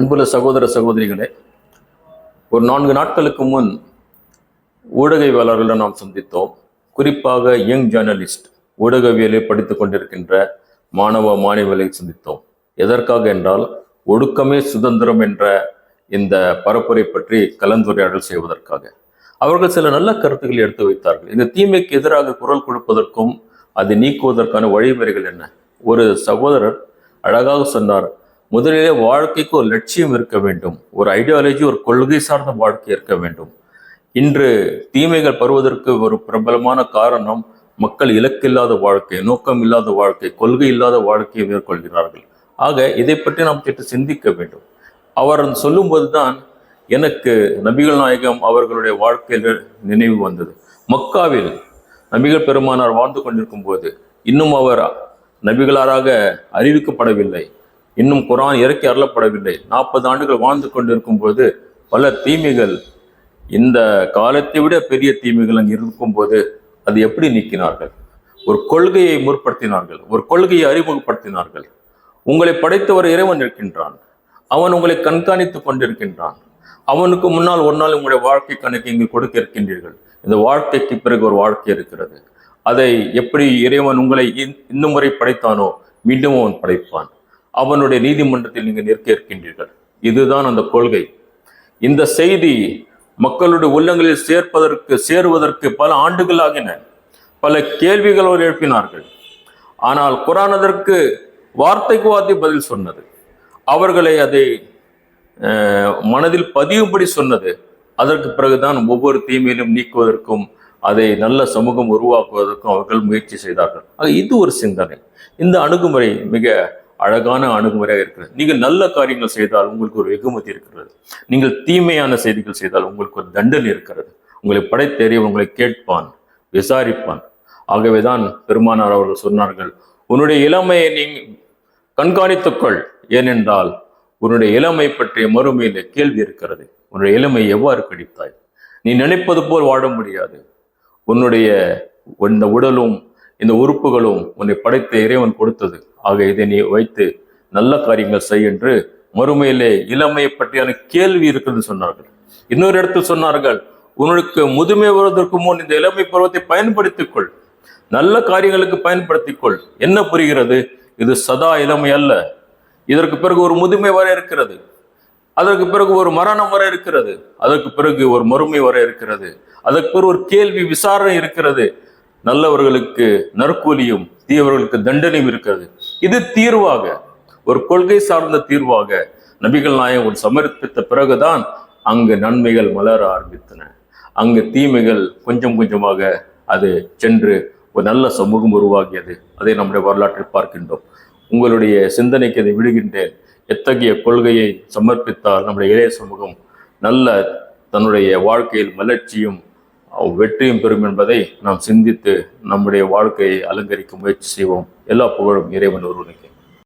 அன்புள்ள சகோதர சகோதரிகளே, ஒரு 4 நாட்களுக்கு முன் ஊடகவியலாளர்களிடம் நாம் சந்தித்தோம். குறிப்பாக யங் ஜேர்னலிஸ்ட், ஊடகவியலை படித்துக் கொண்டிருக்கின்ற மாணவ மாணவிகளை சந்தித்தோம். எதற்காக என்றால், ஒடுக்கமே சுதந்திரம் என்ற இந்த பரப்புரை பற்றி கலந்துரையாடல் செய்வதற்காக. அவர்கள் சில நல்ல கருத்துக்களை எடுத்து வைத்தார்கள். இந்த தீமைக்கு எதிராக குரல் கொடுப்பதற்கும் அதை நீக்குவதற்கான வழிமுறைகள் என்ன? ஒரு சகோதரர் அழகாக சொன்னார், முதலிலே வாழ்க்கைக்கு ஒரு லட்சியம் இருக்க வேண்டும், ஒரு ஐடியாலஜி, ஒரு கொள்கை சார்ந்த வாழ்க்கை இருக்க வேண்டும். இன்று தீமைகள் பருவதற்கு ஒரு பிரபலமான காரணம் மக்கள் இலக்கில்லாத வாழ்க்கை, நோக்கம் இல்லாத வாழ்க்கை, கொள்கை இல்லாத வாழ்க்கையை மேற்கொள்கிறார்கள். ஆக இதை பற்றி நாம் சற்று சிந்திக்க வேண்டும். அவர் சொல்லும்போது தான் எனக்கு நபிகள் நாயகம் அவர்களுடைய வாழ்க்கையில் நினைவு வந்தது. மக்காவில் நபிகள் பெருமானார் வாழ்ந்து கொண்டிருக்கும் போது இன்னும் அவர் நபிகளாராக அறிவிக்கப்படவில்லை, இன்னும் குர்ஆன் இறக்கி அருளப்படவில்லை. 40 ஆண்டுகள் வாழ்ந்து கொண்டிருக்கும் போது பல தீமைகள், இந்த காலத்தை விட பெரிய தீமைகள் அங்கே இருக்கும்போது அது எப்படி நீக்கினார்கள்? ஒரு கொள்கையை முற்படுத்தினார்கள், ஒரு கொள்கையை அறிமுகப்படுத்தினார்கள். உங்களை படைத்தவர் இறைவன் இருக்கின்றான், அவன் உங்களை கண்காணித்து கொண்டிருக்கின்றான். அவனுக்கு முன்னால் ஒரு நாள் உங்களுடைய வாழ்க்கை கணக்கு இங்கு கொடுக்க இருக்கின்றீர்கள். இந்த வாழ்க்கைக்கு பிறகு ஒரு வாழ்க்கை இருக்கிறது. அதை எப்படி இறைவன் உங்களை இன்னும் முறை படைத்தானோ மீண்டும் அவன் படைப்பான். அவனுடைய நீதிமன்றத்தில் நீங்கள் நிற்க இருக்கின்றீர்கள். இதுதான் அந்த கொள்கை. இந்த செய்தி மக்களுடைய உள்ளங்களில் சேருவதற்கு பல ஆண்டுகள் ஆகின. பல கேள்விகளோடு எழுப்பினார்கள். ஆனால் குர்ஆன் அதற்கு வார்த்தைக்கு வார்த்தை பதில் சொன்னது. அவர்களை அதை மனதில் பதியும்படி சொன்னது. அதற்கு பிறகுதான் ஒவ்வொரு தீமையிலும் நீக்குவதற்கும் அதை நல்ல சமூகம் உருவாக்குவதற்கும் அவர்கள் முயற்சி செய்தார்கள். இது ஒரு சிந்தனை. இந்த அணுகுமுறை மிக அழகான அணுகுமுறையாக இருக்கிறது. நீங்கள் நல்ல காரியங்கள் செய்தால் உங்களுக்கு ஒரு வெகுமதி இருக்கிறது. நீங்கள் தீமையான செய்திகள் செய்தால் உங்களுக்கு ஒரு தண்டனை இருக்கிறது. உங்களை படைத்தேறிய உங்களை கேட்பான், விசாரிப்பான். ஆகவேதான் பெருமானார் அவர்கள் சொன்னார்கள், உன்னுடைய இளமையை நீ கண்காணித்துக்கொள், ஏனென்றால் உன்னுடைய இளமை பற்றிய மறுமையில கேள்வி இருக்கிறது. உன்னுடைய இளமை எவ்வாறு கழித்தாய்? நீ நினைப்பது போல் வாழ முடியாது. உன்னுடைய இந்த உடலும் இந்த உறுப்புகளும் உன்னை படைத்த இறைவன் கொடுத்தது. ஆக இதை நீ வைத்து நல்ல காரியங்கள் செய் என்று மறுமையிலே இளமையை பற்றியான கேள்வி இருக்கிறது சொன்னார்கள். இன்னொரு இடத்தில் சொன்னார்கள், உனக்கு முதுமை வருவதற்கு முன் இந்த இளமை பருவத்தை பயன்படுத்திக் கொள், நல்ல காரியங்களுக்கு பயன்படுத்திக் கொள். என்ன புரிகிறது? இது சதா இளமை அல்ல. இதற்கு பிறகு ஒரு முதுமை வர இருக்கிறது, அதற்கு பிறகு ஒரு மரணம் வர இருக்கிறது, அதற்கு பிறகு ஒரு மறுமை வர இருக்கிறது, அதற்கு பிறகு ஒரு கேள்வி விசாரணை இருக்கிறது. நல்லவர்களுக்கு நற்கூலியும் தீயவர்களுக்கு தண்டனையும் இருக்கிறது. இது தீர்வாக, ஒரு கொள்கை சார்ந்த தீர்வாக நபிகள் நாயகம் சமர்ப்பித்த பிறகுதான் அங்கு நன்மைகள் மலர ஆரம்பித்தன. அங்கு தீமைகள் கொஞ்சம் கொஞ்சமாக அது சென்று ஒரு நல்ல சமூகம் உருவாகியது. அதை நம்முடைய வரலாற்றில் பார்க்கின்றோம். உங்களுடைய சிந்தனைக்கு அதை விடுகின்றேன். எத்தகைய கொள்கையை சமர்ப்பித்தால் நம்முடைய இளைய சமூகம் நல்ல தன்னுடைய வாழ்க்கையில் மலர்ச்சியும் வெற்றியும் பெறும் என்பதை நாம் சிந்தித்து நம்முடைய வாழ்க்கையை அலங்கரிக்க முயற்சி செய்வோம். எல்லா புகழும் இறைவன் ஒருவனுக்கு.